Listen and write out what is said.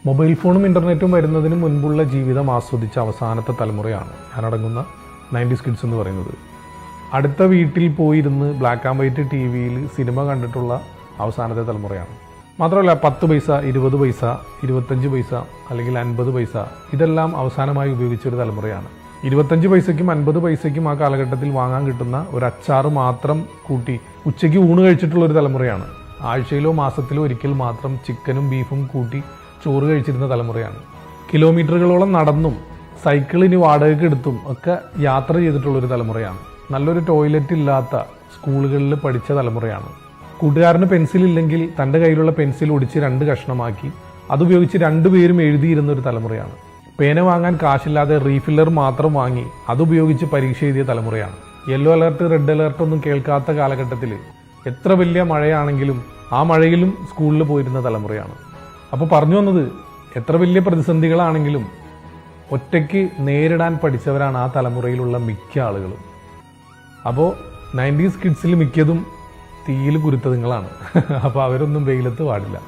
Mobile ഫോണും ഇൻ്റർനെറ്റും വരുന്നതിന് മുൻപുള്ള ജീവിതം ആസ്വദിച്ച അവസാനത്തെ തലമുറയാണ് ഞാനടങ്ങുന്ന 90s കിഡ്സ് എന്ന് പറയുന്നത്. അടുത്ത വീട്ടിൽ പോയിരുന്ന് ബ്ലാക്ക് ആൻഡ് വൈറ്റ് ടി വിയിൽ സിനിമ കണ്ടിട്ടുള്ള അവസാനത്തെ തലമുറയാണ്. മാത്രമല്ല 10 പൈസ, 20 പൈസ, 25 പൈസ അല്ലെങ്കിൽ 50 പൈസ ഇതെല്ലാം അവസാനമായി ഉപയോഗിച്ചൊരു തലമുറയാണ്. 25 പൈസയ്ക്കും 50 പൈസയ്ക്കും ആ കാലഘട്ടത്തിൽ വാങ്ങാൻ കിട്ടുന്ന ഒരു അച്ചാറ് മാത്രം കൂട്ടി ഉച്ചയ്ക്ക് ഊണ് കഴിച്ചിട്ടുള്ളൊരു തലമുറയാണ്. ആഴ്ചയിലോ മാസത്തിലോ ഒരിക്കൽ മാത്രം ചിക്കനും ബീഫും കൂട്ടി ചോറ് കഴിച്ചിരുന്ന തലമുറയാണ്. കിലോമീറ്ററുകളോളം നടന്നും സൈക്കിളിന് വാടകയ്ക്ക് എടുത്തും ഒക്കെ യാത്ര ചെയ്തിട്ടുള്ളൊരു തലമുറയാണ്. നല്ലൊരു ടോയ്ലറ്റ് ഇല്ലാത്ത സ്കൂളുകളിൽ പഠിച്ച തലമുറയാണ്. കൂട്ടുകാരന് പെൻസിലില്ലെങ്കിൽ തൻ്റെ കയ്യിലുള്ള പെൻസിൽ ഒടിച്ച് 2 കഷ്ണമാക്കി അതുപയോഗിച്ച് 2 പേരും എഴുതിയിരുന്ന ഒരു തലമുറയാണ്. പേന വാങ്ങാൻ കാശില്ലാതെ റീഫില്ലർ മാത്രം വാങ്ങി അതുപയോഗിച്ച് പരീക്ഷ എഴുതിയ തലമുറയാണ്. യെല്ലോ അലർട്ട്, റെഡ് അലർട്ട് ഒന്നും കേൾക്കാത്ത കാലഘട്ടത്തിൽ എത്ര വലിയ മഴയാണെങ്കിലും ആ മഴയിലും സ്കൂളിൽ പോയിരുന്ന തലമുറയാണ്. അപ്പോൾ പറഞ്ഞു വന്നത്, എത്ര വലിയ പ്രതിസന്ധികളാണെങ്കിലും ഒറ്റയ്ക്ക് നേരിടാൻ പഠിച്ചവരാണ് ആ തലമുറയിലുള്ള മിക്ക ആളുകളും. അപ്പോൾ 90s കിഡ്സിൽ മിക്കതും തീയിൽ കുരുത്തതുങ്ങളാണ്. അപ്പോൾ അവരൊന്നും വെയിലത്ത് പാടില്ല.